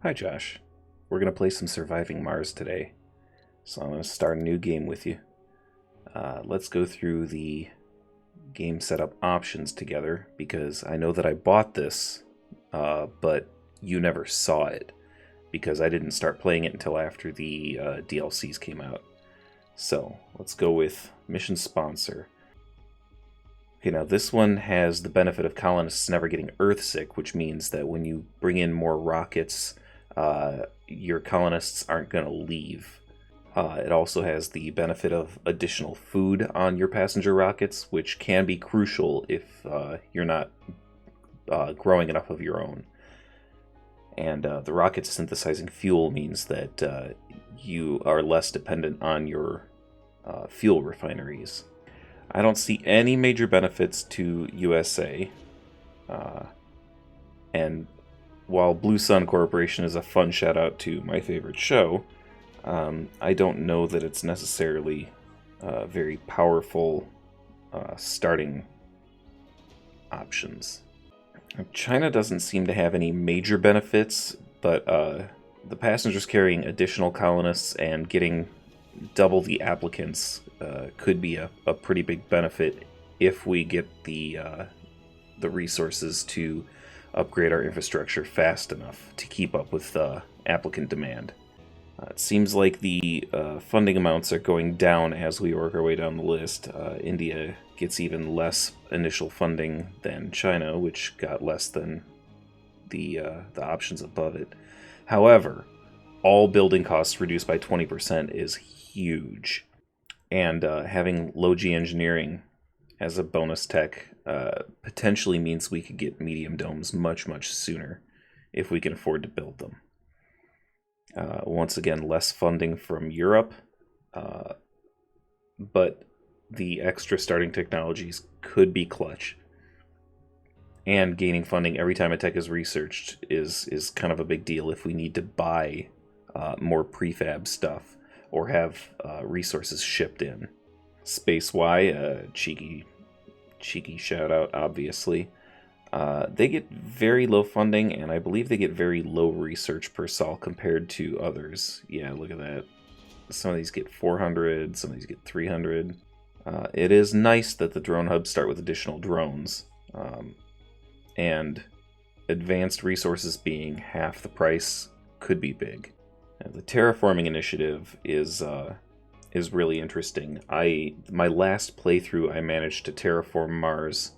Hi Josh, we're going to play some Surviving Mars today, so I'm going to start a new game with you. Let's go through the game setup options together, because I know that I bought this, but you never saw it, because I didn't start playing it until after the DLCs came out. So, let's go with Mission Sponsor. Okay, now this one has the benefit of colonists never getting Earthsick, which means that when you bring in more rockets, your colonists aren't going to leave. It also has the benefit of additional food on your passenger rockets, which can be crucial if you're not growing enough of your own. And the rockets synthesizing fuel means that you are less dependent on your fuel refineries. I don't see any major benefits to USA. And while Blue Sun Corporation is a fun shout out to my favorite show, I don't know that it's necessarily very powerful starting options. China doesn't seem to have any major benefits, but the passengers carrying additional colonists and getting double the applicants could be a pretty big benefit if we get the resources to upgrade our infrastructure fast enough to keep up with applicant demand. It seems like the funding amounts are going down as we work our way down the list. India gets even less initial funding than China, which got less than the options above it. However, all building costs reduced by 20% is huge. And having low-G engineering as a bonus tech potentially means we could get medium domes much, much sooner if we can afford to build them. Once again, less funding from Europe, but the extra starting technologies could be clutch. And gaining funding every time a tech is researched is kind of a big deal if we need to buy more prefab stuff or have resources shipped in. Space Y, cheeky shout out, obviously. They get very low funding, and I believe they get very low research per sol compared to others. Yeah, look at that. Some of these get 400, some of these get 300. It is nice that the drone hubs start with additional drones, and advanced resources being half the price could be big. Now, the terraforming initiative is really interesting. My last playthrough, I managed to terraform Mars,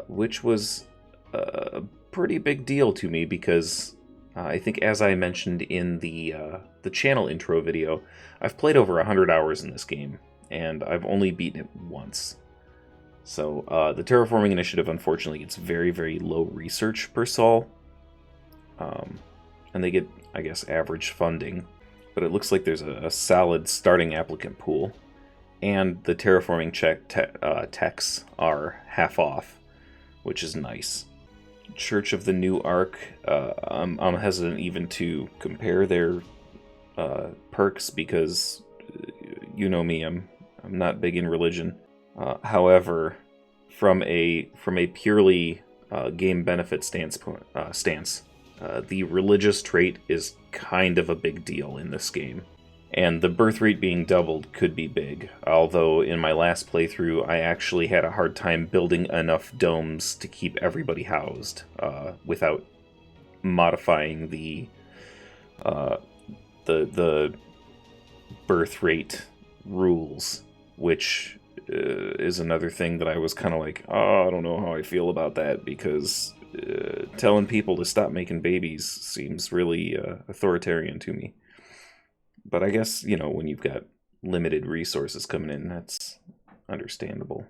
which was a pretty big deal to me because I think, as I mentioned in the channel intro video, I've played over 100 hours in this game, and I've only beaten it once. So the terraforming initiative, unfortunately, gets very, very low research per sol, and they get, I guess, average funding. But it looks like there's a solid starting applicant pool, and the terraforming techs are half off, which is nice. Church of the New Ark, I'm hesitant even to compare their perks because you know me, I'm not big in religion. However, from a purely game benefit stance, the religious trait is kind of a big deal in this game. And the birth rate being doubled could be big, although in my last playthrough I actually had a hard time building enough domes to keep everybody housed without modifying the birth rate rules, which is another thing that I was kind of like, oh, I don't know how I feel about that, because telling people to stop making babies seems really authoritarian to me. But I guess, when you've got limited resources coming in, that's understandable.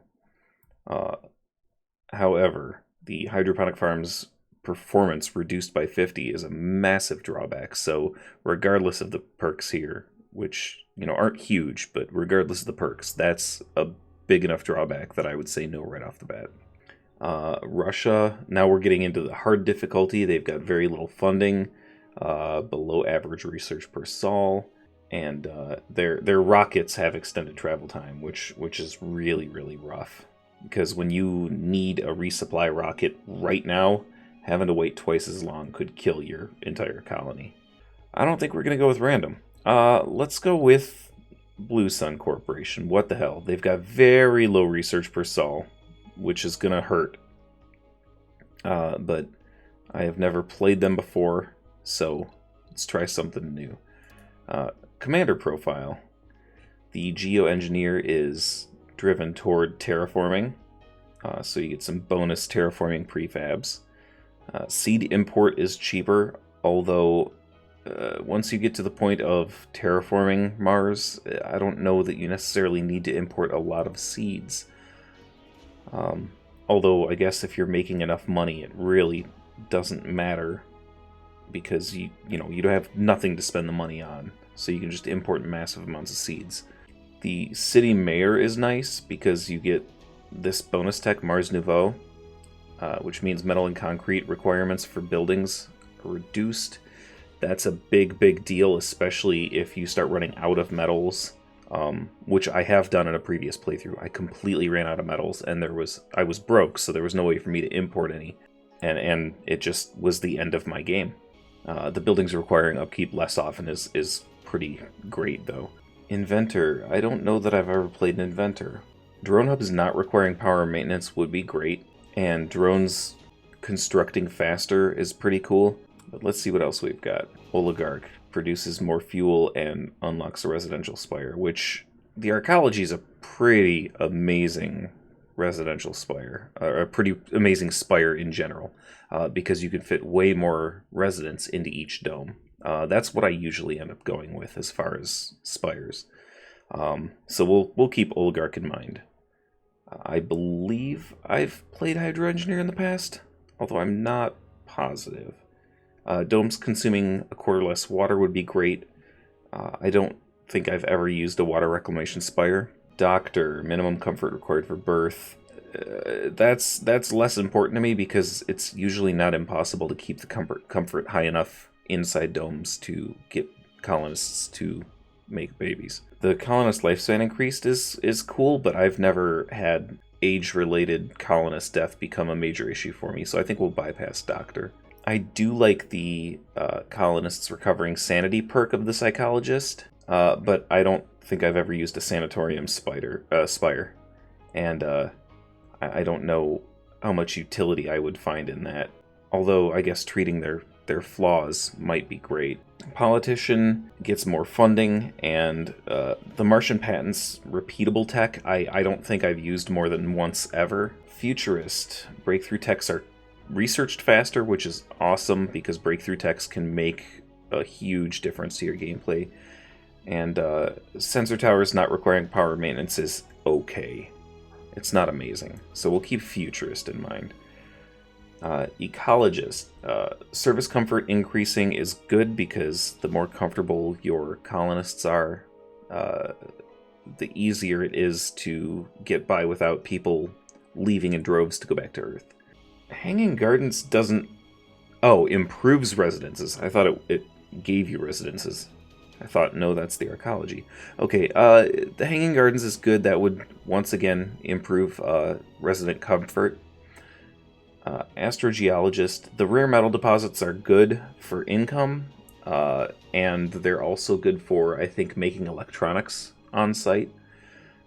However, the hydroponic farm's performance reduced by 50 is a massive drawback. So regardless of the perks here, which, aren't huge, but regardless of the perks, that's a big enough drawback that I would say no right off the bat. Russia, now we're getting into the hard difficulty. They've got very little funding, below average research per sol. And their rockets have extended travel time, which is really, really rough. Because when you need a resupply rocket right now, having to wait twice as long could kill your entire colony. I don't think we're going to go with random. Let's go with Blue Sun Corporation. What the hell? They've got very low research per sol, which is going to hurt. But I have never played them before, so let's try something new. Commander profile. The geoengineer is driven toward terraforming, so you get some bonus terraforming prefabs. Seed import is cheaper, although once you get to the point of terraforming Mars, I don't know that you necessarily need to import a lot of seeds. Although I guess if you're making enough money, it really doesn't matter, because you don't have nothing to spend the money on, so you can just import massive amounts of seeds. The city mayor is nice because you get this bonus tech, Mars Nouveau, which means metal and concrete requirements for buildings are reduced. That's a big deal, especially if you start running out of metals, which I have done in a previous playthrough. I completely ran out of metals, and I was broke, so there was no way for me to import any, and it just was the end of my game. The buildings requiring upkeep less often is pretty great, though. Inventor. I don't know that I've ever played an Inventor. Drone hubs not requiring power maintenance would be great, and drones constructing faster is pretty cool. But let's see what else we've got. Oligarch produces more fuel and unlocks a residential spire, which the arcology is a pretty amazing residential spire, or a pretty amazing spire in general, because you can fit way more residents into each dome. That's what I usually end up going with as far as spires. So we'll keep Oligarch in mind. I believe I've played Hydro Engineer in the past, although I'm not positive. Domes consuming a quarter less water would be great. I don't think I've ever used a water reclamation spire. Doctor, minimum comfort required for birth. That's less important to me because it's usually not impossible to keep the comfort high enough inside domes to get colonists to make babies. The colonist lifespan increased is cool, but I've never had age-related colonist death become a major issue for me, so I think we'll bypass Doctor. I do like the colonists recovering sanity perk of the psychologist, but I don't think I've ever used a sanatorium spire, and I don't know how much utility I would find in that, although I guess treating their flaws might be great. Politician gets more funding, and the Martian patents repeatable tech I don't think I've used more than once ever. Futurist, breakthrough techs are researched faster, which is awesome because breakthrough techs can make a huge difference to your gameplay. And sensor towers not requiring power maintenance is okay. It's not amazing, so we'll keep Futurist in mind. Ecologist. Service comfort increasing is good because the more comfortable your colonists are, the easier it is to get by without people leaving in droves to go back to Earth. Hanging Gardens doesn't... Oh, improves residences. I thought it gave you residences. I thought, no, that's the arcology. Okay, the Hanging Gardens is good. That would, once again, improve resident comfort. Astrogeologist. The rare metal deposits are good for income, and they're also good for, I think, making electronics on site.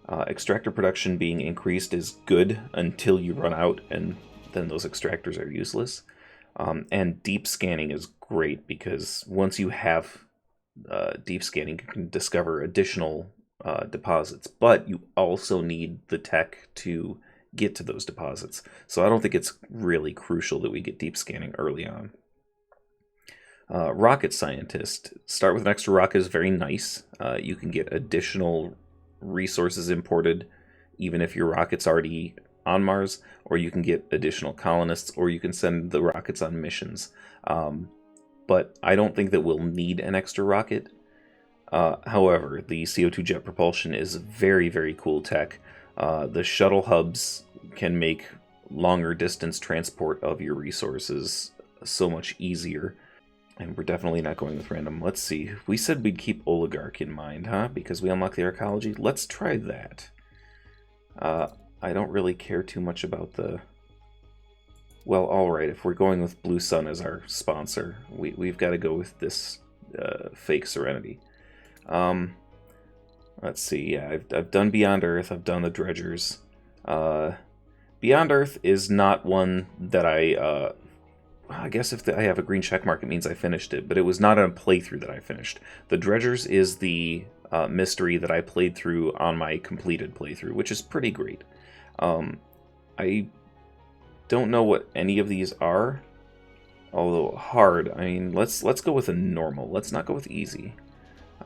Extractor production being increased is good until you run out, and then those extractors are useless. And deep scanning is great because once you have deep scanning, you can discover additional deposits, but you also need the tech to get to those deposits. So I don't think it's really crucial that we get deep scanning early on. Rocket scientist. Start with an extra rocket is very nice. You can get additional resources imported even if your rocket's already on Mars, or you can get additional colonists, or you can send the rockets on missions. But I don't think that we'll need an extra rocket. However, the CO2 jet propulsion is very, very cool tech. The shuttle hubs can make longer distance transport of your resources so much easier. And we're definitely not going with random. Let's see. We said we'd keep Oligarch in mind, huh? Because we unlock the arcology. Let's try that. I don't really care too much about the Well, alright, if we're going with Blue Sun as our sponsor, we've got to go with this fake Serenity. Let's see, yeah, I've done Beyond Earth, I've done the Dredgers. Beyond Earth is not one that I guess if I have a green check mark, it means I finished it, but it was not a playthrough that I finished. The Dredgers is the mystery that I played through on my completed playthrough, which is pretty great. I don't know what any of these are, although hard. I mean, let's go with a normal. Let's not go with easy.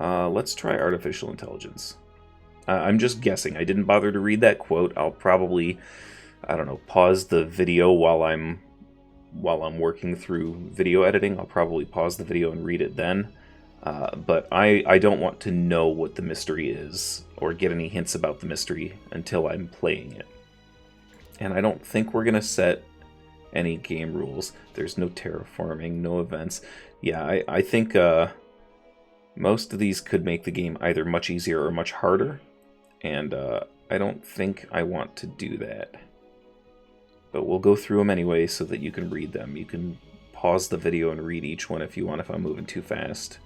Let's try artificial intelligence. I'm just guessing. I didn't bother to read that quote. I'll probably, I don't know, pause the video while I'm working through video editing. I'll probably pause the video and read it then. But I don't want to know what the mystery is or get any hints about the mystery until I'm playing it. And I don't think we're going to set any game rules. There's no terraforming, no events. Yeah, I think most of these could make the game either much easier or much harder. And I don't think I want to do that. But we'll go through them anyway so that you can read them. You can pause the video and read each one if you want, if I'm moving too fast.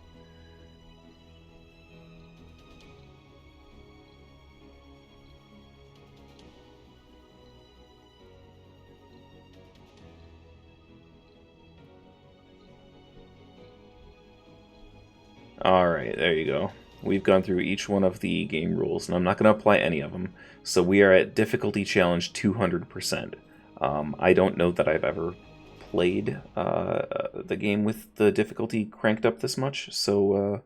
Alright, there you go. We've gone through each one of the game rules, and I'm not going to apply any of them. So we are at difficulty challenge 200%. I don't know that I've ever played the game with the difficulty cranked up this much, so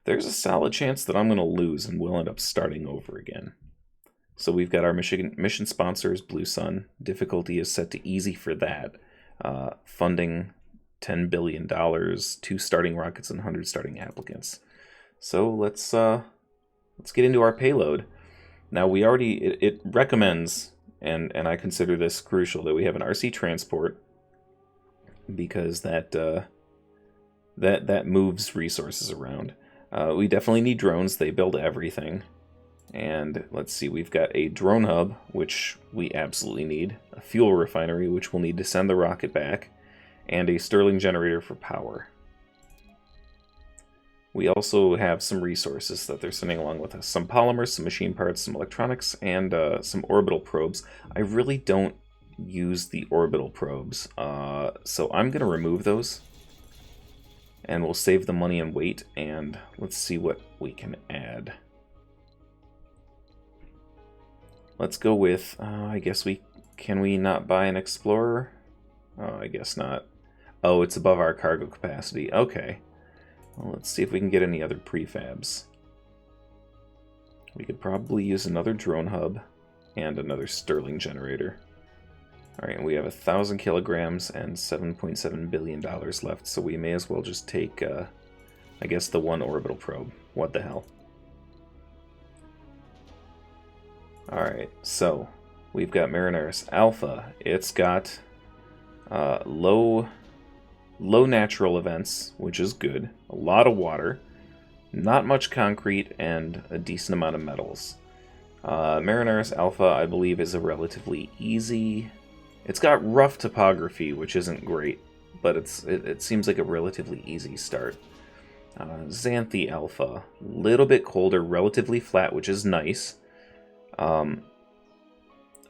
there's a solid chance that I'm going to lose and we'll end up starting over again. So we've got our mission sponsors, Blue Sun. Difficulty is set to easy for that. Funding $10 billion, 2 starting rockets, and 100 starting applicants. So let's get into our payload. Now we already it recommends, and I consider this crucial, that we have an RC transport, because that moves resources around. We definitely need drones. They build everything. And let's see, we've got a drone hub, which we absolutely need, a fuel refinery, which we'll need to send the rocket back, and a Stirling generator for power. We also have some resources that they're sending along with us. Some polymers, some machine parts, some electronics, and some orbital probes. I really don't use the orbital probes, so I'm going to remove those. And we'll save the money and weight, and let's see what we can add. Let's go with, I guess can we not buy an Explorer? Oh, I guess not. Oh, it's above our cargo capacity. Okay. Well, let's see if we can get any other prefabs. We could probably use another drone hub and another Stirling generator. Alright, and we have 1,000 kilograms and $7.7 billion left, so we may as well just take, I guess, the one orbital probe. What the hell? Alright, so we've got Marineris Alpha. It's got low natural events, which is good. A lot of water, not much concrete, and a decent amount of metals. Marineris Alpha, I believe, is a relatively easy... It's got rough topography, which isn't great, but it seems like a relatively easy start. Xanthi Alpha, little bit colder, relatively flat, which is nice. A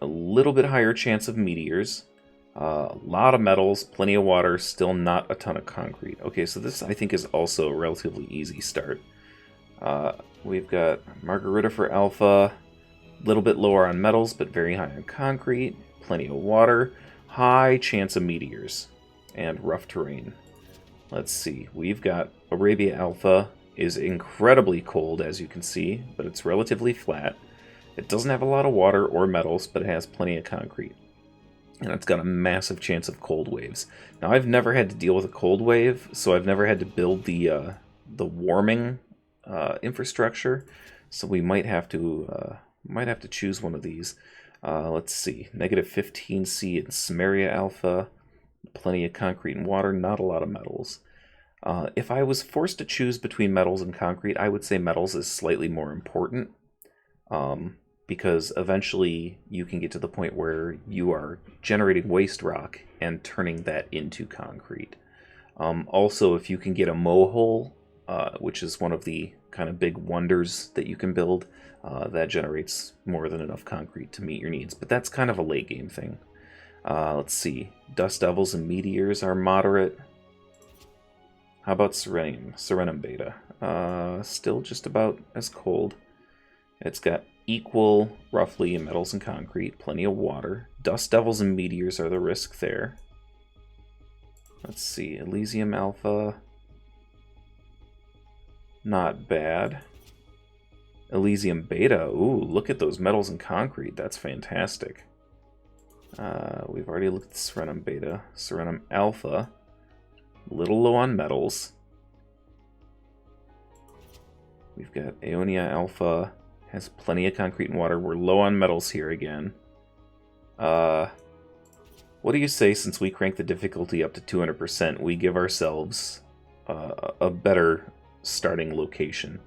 little bit higher chance of meteors. A lot of metals, plenty of water, still not a ton of concrete. Okay, so this I think is also a relatively easy start. We've got Margarita for Alpha, a little bit lower on metals, but very high on concrete, plenty of water, high chance of meteors, and rough terrain. Let's see, we've got Arabia Alpha, is incredibly cold as you can see, but it's relatively flat. It doesn't have a lot of water or metals, but it has plenty of concrete. And it's got a massive chance of cold waves. Now, I've never had to deal with a cold wave, so I've never had to build the warming infrastructure. So we might have to choose one of these. Let's see, -15C in Samaria Alpha, plenty of concrete and water, not a lot of metals. If I was forced to choose between metals and concrete, I would say metals is slightly more important. because eventually you can get to the point where you are generating waste rock and turning that into concrete. Also, if you can get a mohole, which is one of the kind of big wonders that you can build, that generates more than enough concrete to meet your needs. But that's kind of a late game thing. Let's see. Dust devils and meteors are moderate. How about Serenum? Serenum beta. Still just about as cold. It's got equal, roughly, metals and concrete. Plenty of water. Dust devils and meteors are the risk there. Let's see. Elysium Alpha. Not bad. Elysium Beta. Ooh, look at those metals and concrete. That's fantastic. We've already looked at Serenum Beta. Serenum Alpha. A little low on metals. We've got Aeonia Alpha. Has plenty of concrete and water. We're low on metals here again. What do you say, since we crank the difficulty up to 200%, we give ourselves a better starting location?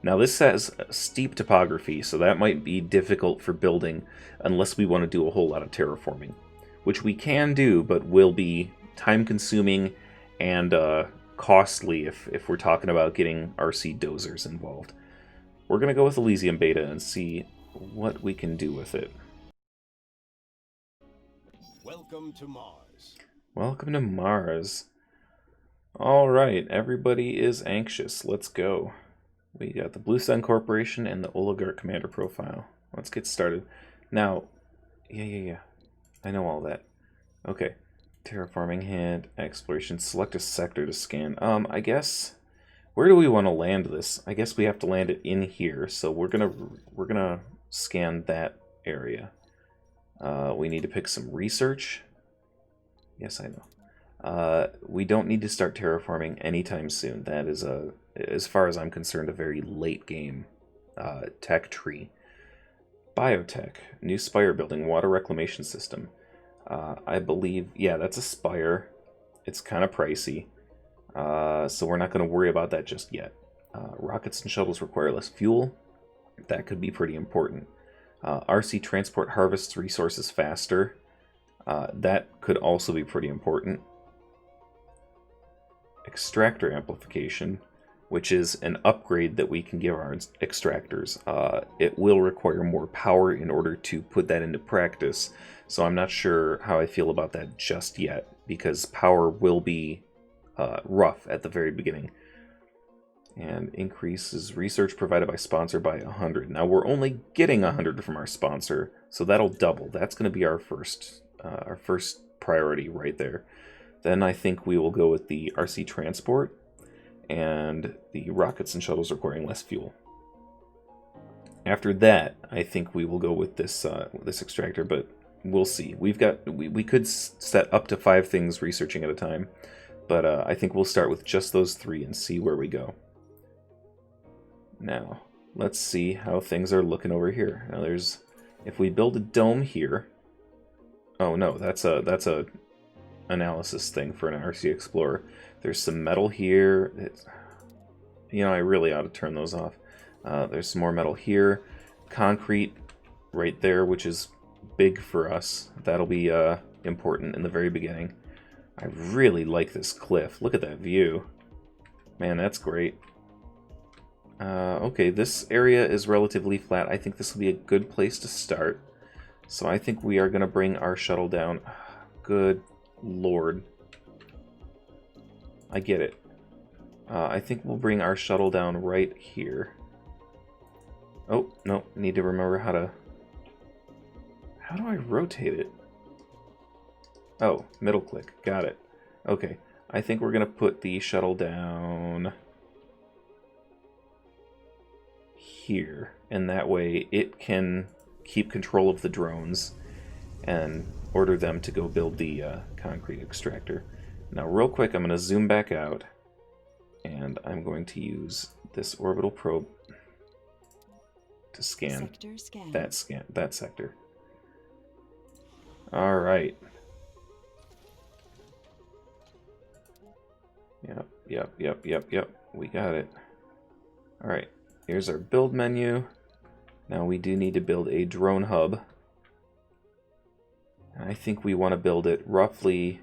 Now this has steep topography, so that might be difficult for building unless we want to do a whole lot of terraforming, which we can do, but will be time-consuming and costly if we're talking about getting RC dozers involved. We're going to go with Elysium Beta and see what we can do with it. Welcome to Mars. Welcome to Mars. Alright, everybody is anxious. Let's go. We got the Blue Sun Corporation and the Oligarch Commander profile. Let's get started. Now, yeah. I know all that. Okay. Terraforming hint, exploration, select a sector to scan. I guess, where do we want to land this? I guess we have to land it in here, so we're gonna scan that area. We need to pick some research. Yes, I know. We don't need to start terraforming anytime soon. That is, as far as I'm concerned, a very late game tech tree. Biotech, new spire building, water reclamation system. I believe, yeah, that's a spire. It's kind of pricey, so we're not going to worry about that just yet. Rockets and shuttles require less fuel. That could be pretty important. RC transport harvests resources faster. That could also be pretty important. Extractor amplification, which is an upgrade that we can give our extractors. It will require more power in order to put that into practice, so I'm not sure how I feel about that just yet, because power will be rough at the very beginning. And increases research provided by sponsor by 100. Now we're only getting 100 from our sponsor, so that'll double. That's going to be our first priority right there. Then I think we will go with the RC transport and the rockets and shuttles requiring less fuel. After that, I think we will go with this extractor, but we'll see. We could set up to 5 things researching at a time, but I think we'll start with just those 3 and see where we go. Now, let's see how things are looking over here. Now if we build a dome here, oh no, that's a analysis thing for an RC Explorer. There's some metal here. I really ought to turn those off. There's some more metal here. Concrete right there, which is big for us. That'll be important in the very beginning. I really like this cliff. Look at that view. Man, that's great. Okay, this area is relatively flat. I think this will be a good place to start. So I think we are going to bring our shuttle down. Good Lord. I get it. I think we'll bring our shuttle down right here. Oh, no. Need to remember how to... How do I rotate it? Oh, middle click. Got it. Okay. I think we're going to put the shuttle down here. And that way it can keep control of the drones and order them to go build the concrete extractor. Now, real quick, I'm going to zoom back out, and I'm going to use this orbital probe to scan that sector. All right. Yep. We got it. All right. Here's our build menu. Now we do need to build a drone hub. I think we want to build it roughly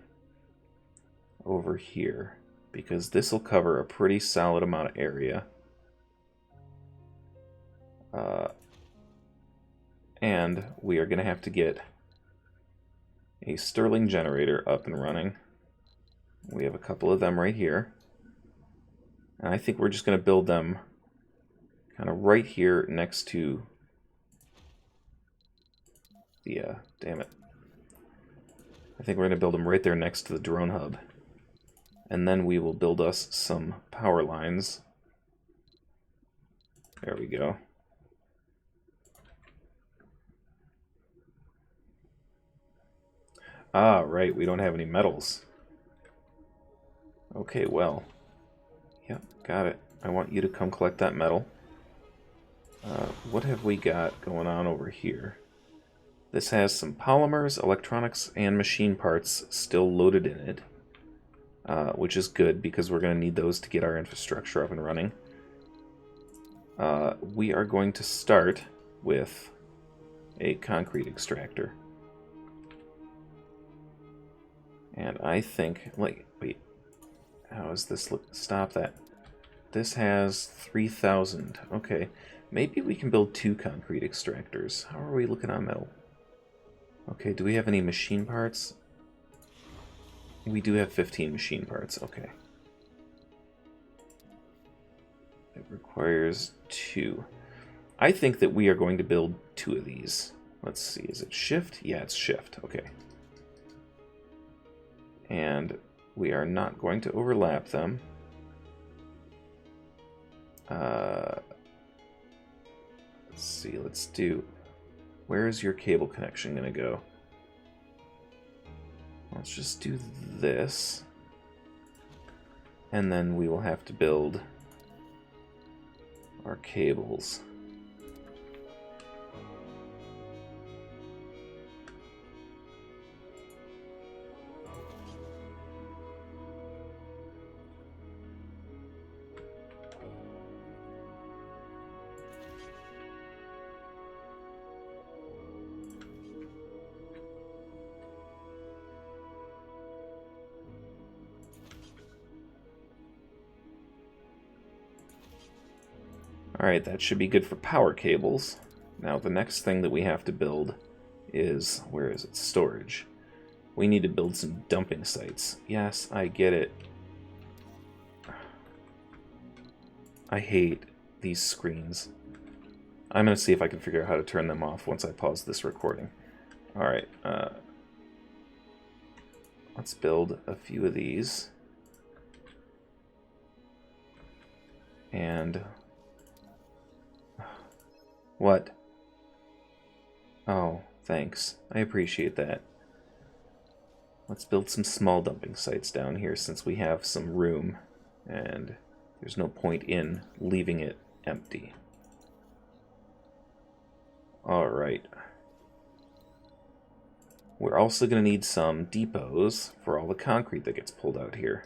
over here, because this will cover a pretty solid amount of area. And we are going to have to get a Stirling generator up and running. We have a couple of them right here. And I think we're just going to build them kind of right here next to the, damn it. I think we're going to build them right there next to the drone hub. And then we will build us some power lines. There we go. Ah, right, we don't have any metals. Okay, well. Yep, got it. I want you to come collect that metal. What have we got going on over here? This has some polymers, electronics, and machine parts still loaded in it. Which is good, because we're going to need those to get our infrastructure up and running. We are going to start with a concrete extractor. And I think, wait, how does this look? Stop that. This has 3,000. Okay, maybe we can build 2 concrete extractors. How are we looking on metal? Okay, do we have any machine parts? We do have 15 machine parts, okay. It requires 2. I think that we are going to build 2 of these. Let's see, is it shift? Yeah, it's shift, okay. And we are not going to overlap them. Let's see, let's do... Where is your cable connection going to go? Let's just do this. And then we will have to build our cables. Alright, that should be good for power cables. Now the next thing that we have to build is, where is it? Storage. We need to build some dumping sites. Yes, I get it. I hate these screens. I'm going to see if I can figure out how to turn them off once I pause this recording. Alright, let's build a few of these. And... What? Oh, thanks. I appreciate that. Let's build some small dumping sites down here since we have some room, and there's no point in leaving it empty. Alright. We're also going to need some depots for all the concrete that gets pulled out here.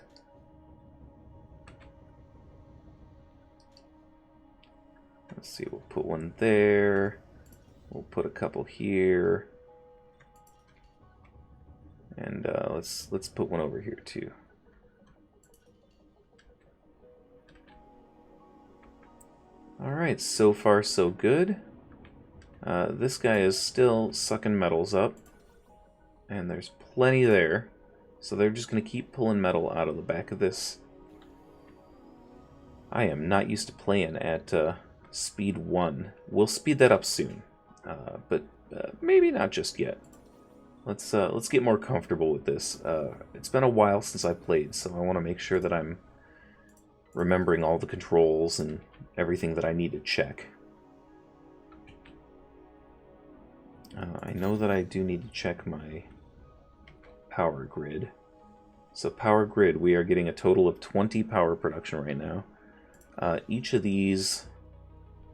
Let's see, we'll put one there. We'll put a couple here. And let's put one over here too. Alright, so far so good. This guy is still sucking metals up. And there's plenty there. So they're just going to keep pulling metal out of the back of this. I am not used to playing at speed 1. We'll speed that up soon. But maybe not just yet. Let's get more comfortable with this. It's been a while since I played, so I want to make sure that I'm remembering all the controls and everything that I need to check. I know that I do need to check my power grid. So power grid, we are getting a total of 20 power production right now. Each of these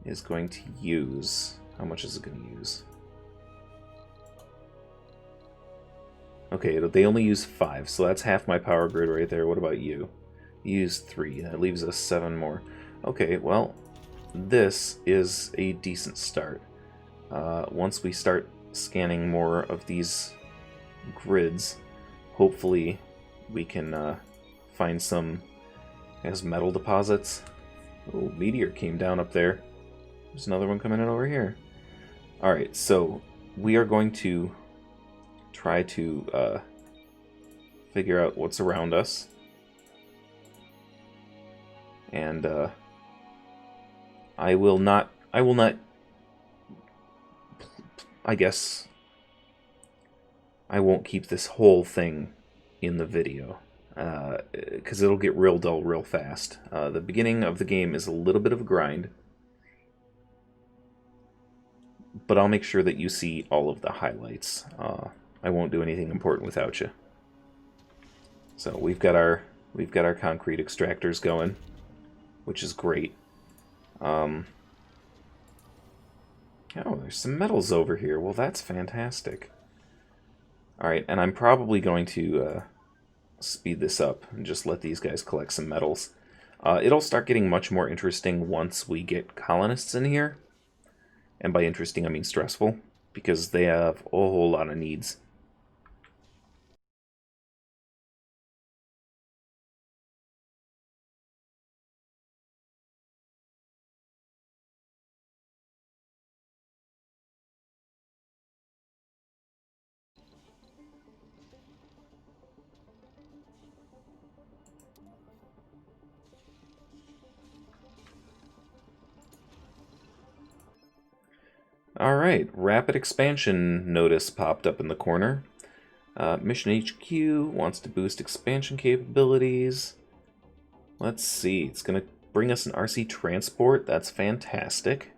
is going to use... How much is it going to use? Okay, they only use 5, so that's half my power grid right there. What about you? You use 3. That leaves us 7 more. Okay, well, this is a decent start. once we start scanning more of these grids, hopefully we can find some, I guess, metal deposits. Oh, meteor came down up there. There's another one coming in over here. Alright, so we are going to try to figure out what's around us. And I will not, I guess, I won't keep this whole thing in the video, because it'll get real dull real fast. The beginning of the game is a little bit of a grind, but I'll make sure that you see all of the highlights. I won't do anything important without you. So we've got our concrete extractors going, which is great. Oh, there's some metals over here. Well, that's fantastic. Alright, and I'm probably going to speed this up and just let these guys collect some metals. It'll start getting much more interesting once we get colonists in here. And by interesting, I mean stressful, because they have a whole lot of needs. Alright, rapid expansion notice popped up in the corner. Mission HQ wants to boost expansion capabilities. Let's see, it's going to bring us an RC transport. That's fantastic.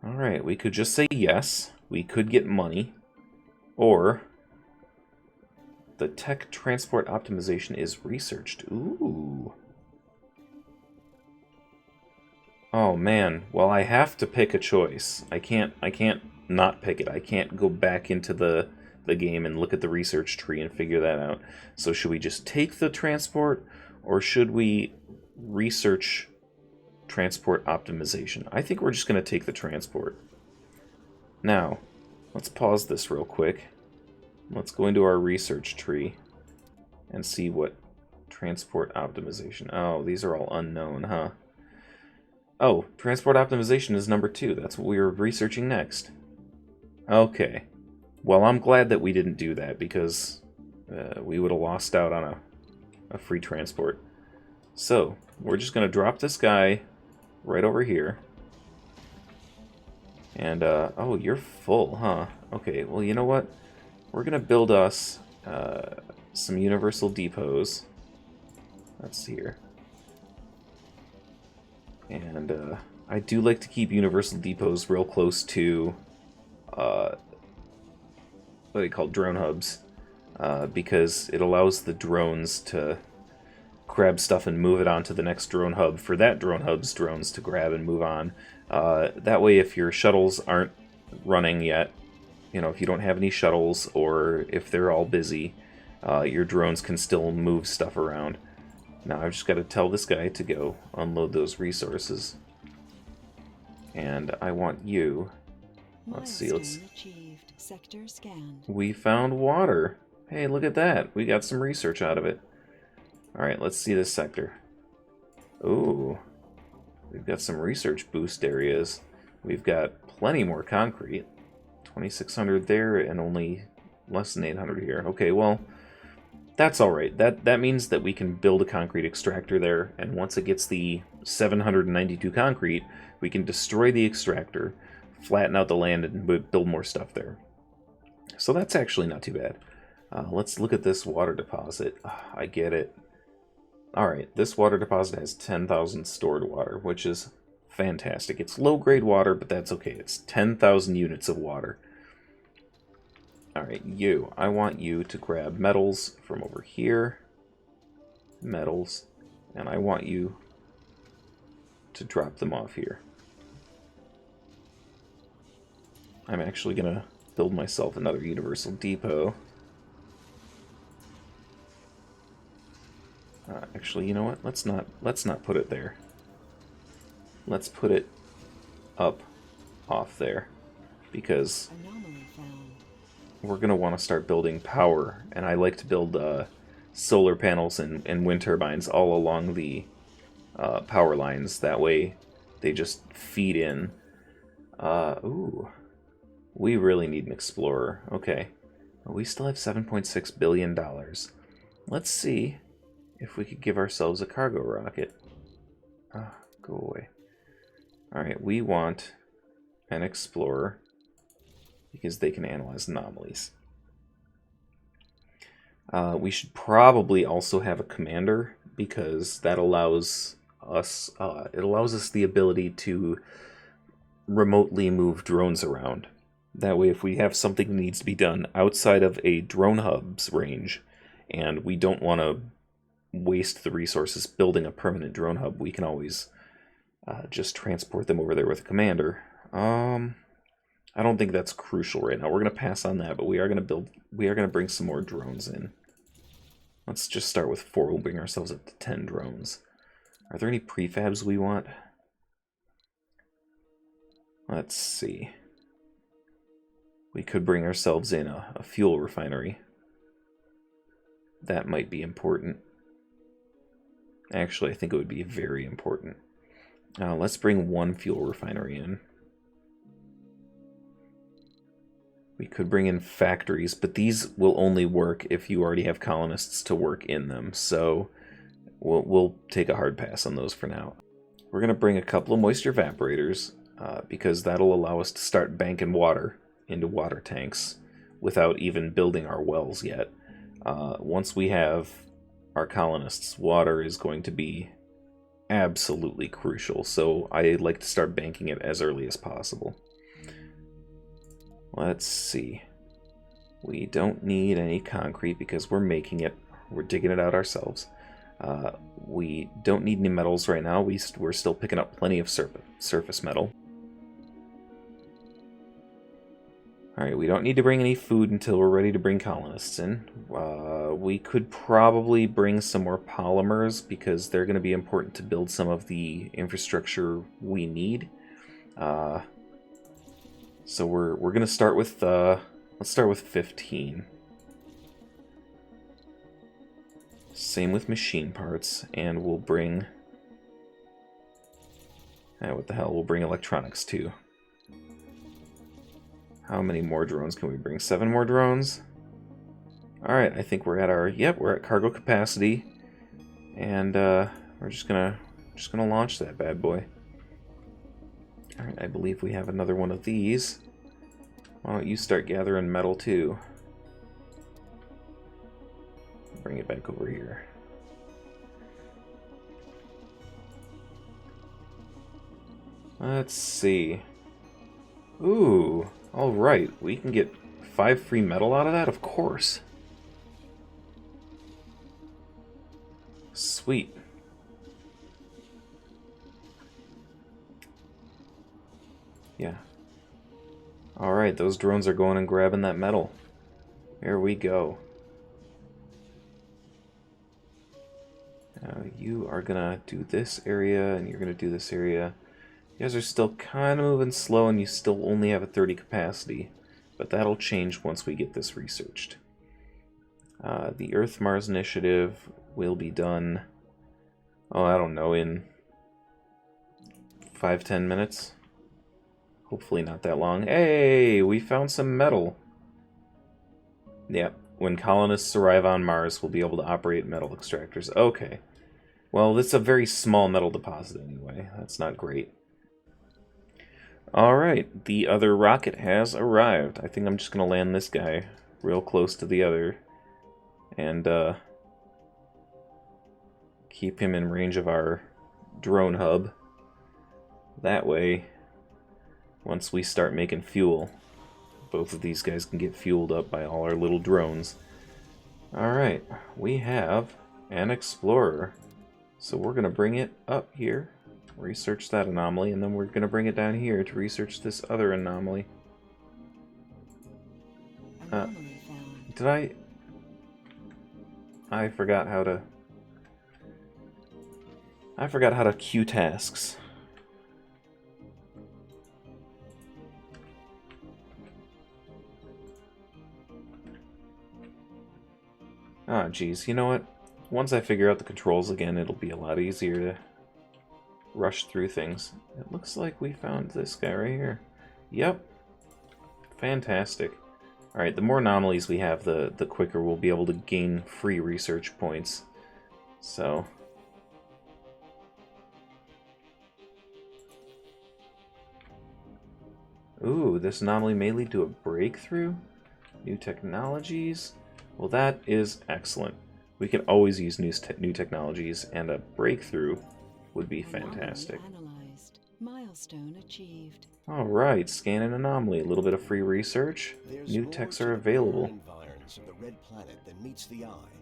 Alright, we could just say yes. We could get money. Or the tech transport optimization is researched. Ooh. Oh man, well I have to pick a choice. I can't not pick it. I can't go back into the game and look at the research tree and figure that out. So should we just take the transport, or should we research transport optimization? I think we're just going to take the transport. Now, let's pause this real quick. Let's go into our research tree and see what transport optimization. Oh, these are all unknown, huh? Oh, transport optimization is number 2. That's what we were researching next. Okay. Well, I'm glad that we didn't do that, because we would have lost out on a free transport. So, we're just going to drop this guy right over here. And, oh, you're full, huh? Okay, well, you know what? We're going to build us some universal depots. That's here. And I do like to keep universal depots real close to what they call drone hubs, because it allows the drones to grab stuff and move it onto the next drone hub for that drone hub's drones to grab and move on. That way, if your shuttles aren't running yet, you know, if you don't have any shuttles, or if they're all busy, your drones can still move stuff around. Now I've just got to tell this guy to go unload those resources. And I want you... Let's see, let's... Achieved. Sector scanned. We found water. Hey, look at that. We got some research out of it. Alright, let's see this sector. Ooh. We've got some research boost areas. We've got plenty more concrete. 2,600 there and only less than 800 here. Okay, well... That's alright. That means that we can build a concrete extractor there, and once it gets the 792 concrete, we can destroy the extractor, flatten out the land, and build more stuff there. So that's actually not too bad. Let's look at this water deposit. I get it. Alright, this water deposit has 10,000 stored water, which is fantastic. It's low-grade water, but that's okay. It's 10,000 units of water. Alright, I want you to grab metals from over here. Metals. And I want you to drop them off here. I'm actually going to build myself another universal depot. Actually, you know what? Let's not put it there. Let's put it up off there. because Anomaly found. we're going to want to start building power, and I like to build solar panels and wind turbines all along the power lines. That way they just feed in. Ooh, we really need an explorer. Okay, we still have $7.6 billion. Let's see if we could give ourselves a cargo rocket. Go away. Alright, we want an explorer because they can analyze anomalies. We should probably also have a commander because that allows us the ability to remotely move drones around. That way, if we have something that needs to be done outside of a drone hub's range, and we don't want to waste the resources building a permanent drone hub, we can always just transport them over there with a commander. I don't think that's crucial right now. We're going to pass on that, but we are going to bring some more drones in. Let's just start with 4. We'll bring ourselves up to 10 drones. Are there any prefabs we want? Let's see. We could bring ourselves in a fuel refinery. That might be important. Actually, I think it would be very important. Let's bring 1 fuel refinery in. We could bring in factories, but these will only work if you already have colonists to work in them, so we'll take a hard pass on those for now. We're going to bring a couple of moisture evaporators, because that'll allow us to start banking water into water tanks without even building our wells yet. Once we have our colonists, water is going to be absolutely crucial, so I like to start banking it as early as possible. Let's see. We don't need any concrete because we're making it. We're digging it out ourselves. We don't need any metals right now. We're still picking up plenty of surface metal. Alright, we don't need to bring any food until we're ready to bring colonists in. We could probably bring some more polymers because they're going to be important to build some of the infrastructure we need. So we're going to start with, let's start with 15. Same with machine parts, and we'll bring, what the hell, we'll bring electronics too. How many more drones can we bring? 7 more drones? Alright, I think we're at our, yep, we're at cargo capacity. And we're just gonna launch that bad boy. Alright, I believe we have another one of these. Why don't you start gathering metal too? Bring it back over here. Let's see. Ooh, alright, we can get 5 free metal out of that? Of course. Sweet. Yeah. Alright, those drones are going and grabbing that metal. Here we go. You are gonna do this area, and you're gonna do this area. You guys are still kind of moving slow, and you still only have a 30 capacity. But that'll change once we get this researched. The Earth-Mars initiative will be done, oh, I don't know, in 5-10 minutes. Hopefully not that long. Hey, we found some metal. Yep, when colonists arrive on Mars, we'll be able to operate metal extractors. Okay. Well, this is a very small metal deposit anyway. That's not great. Alright, the other rocket has arrived. I think I'm just going to land this guy real close to the other. And keep him in range of our drone hub. That way, once we start making fuel, both of these guys can get fueled up by all our little drones. Alright, we have an explorer. So we're going to bring it up here, research that anomaly, and then we're going to bring it down here to research this other anomaly. Anomaly found. Did I forgot how to... I forgot how to queue tasks. Ah, geez, you know what? Once I figure out the controls again, it'll be a lot easier to rush through things. It looks like we found this guy right here. Yep. Fantastic. Alright, the more anomalies we have, the quicker we'll be able to gain free research points. So... Ooh, this anomaly may lead to a breakthrough? New technologies? Well, that is excellent. We can always use new technologies, and a breakthrough would be fantastic. Analyzed. Milestone achieved. Alright, scan an anomaly, a little bit of free research. New techs are available. Environs of the red planet than meets the eye.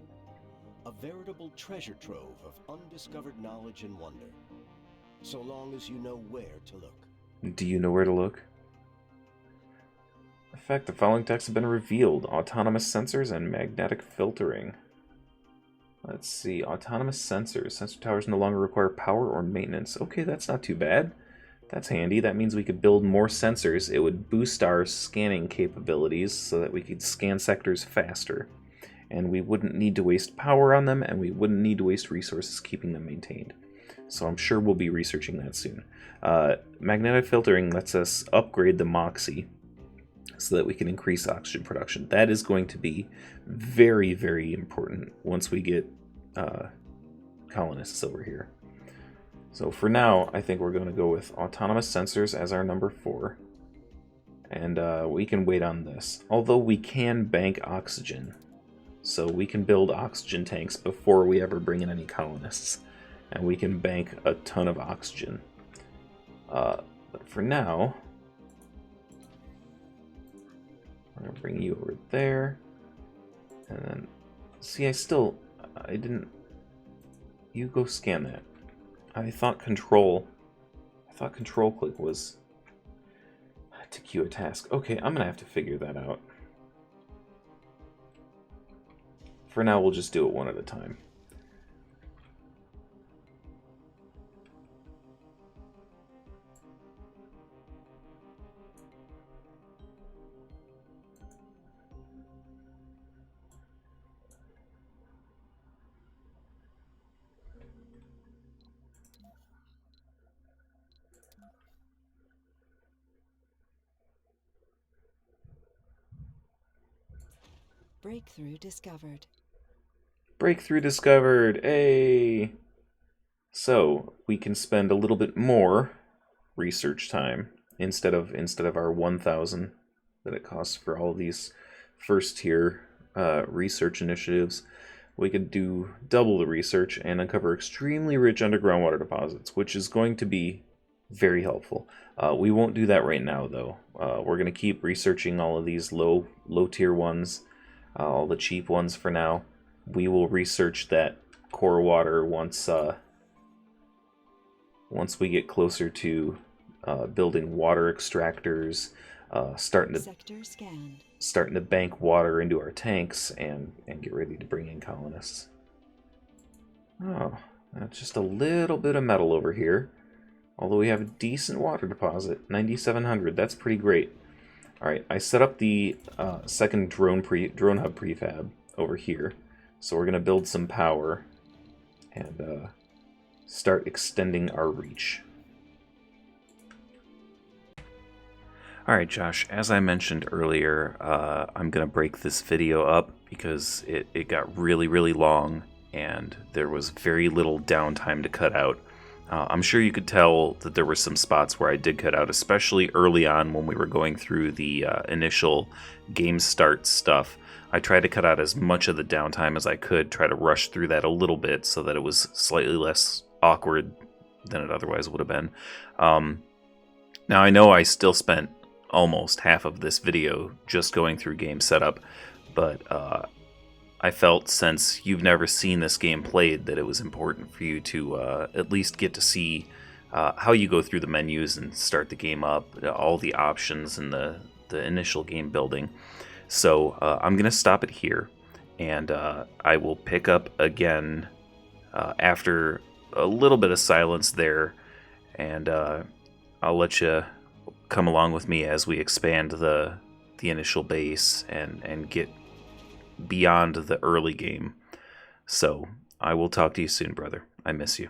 A veritable treasure trove of undiscovered knowledge and wonder. So long as you know where to look. Do you know where to look? In fact, the following techs have been revealed. Autonomous sensors and magnetic filtering. Let's see. Autonomous sensors. Sensor towers no longer require power or maintenance. Okay, that's not too bad. That's handy. That means we could build more sensors. It would boost our scanning capabilities so that we could scan sectors faster. And we wouldn't need to waste power on them, and we wouldn't need to waste resources keeping them maintained. So I'm sure we'll be researching that soon. Magnetic filtering lets us upgrade the Moxie so that we can increase oxygen production. That is going to be very, very important once we get colonists over here. So for now, I think we're going to go with autonomous sensors as our number 4. And we can wait on this. Although we can bank oxygen. So we can build oxygen tanks before we ever bring in any colonists. And we can bank a ton of oxygen. But for now, I'm going to bring you over there. And then, see, I didn't, you go scan that. I thought control click was to queue a task. Okay, I'm going to have to figure that out. For now, we'll just do it one at a time. Breakthrough discovered. Breakthrough discovered! Hey! So, we can spend a little bit more research time instead of our 1,000 that it costs for all of these first tier research initiatives. We could do double the research and uncover extremely rich underground water deposits, which is going to be very helpful. We won't do that right now, though. We're going to keep researching all of these low tier ones, all the cheap ones for now. We will research that core water once we get closer to building water extractors, starting to bank water into our tanks, and get ready to bring in colonists. Oh, that's just a little bit of metal over here. Although we have a decent water deposit, 9,700. That's pretty great. All right, I set up the second drone hub prefab over here, so we're gonna build some power and start extending our reach. All right, Josh, as I mentioned earlier, I'm going to break this video up because it got really, really long and there was very little downtime to cut out. I'm sure you could tell that there were some spots where I did cut out, especially early on when we were going through the initial game start stuff. I tried to cut out as much of the downtime as I could, try to rush through that a little bit so that it was slightly less awkward than it otherwise would have been. Now I know I still spent almost half of this video just going through game setup, but I felt, since you've never seen this game played, that it was important for you to at least get to see how you go through the menus and start the game up, all the options and the initial game building. So I'm going to stop it here, and I will pick up again after a little bit of silence there, and I'll let you come along with me as we expand the initial base and get beyond the early game. So I will talk to you soon, brother. I miss you.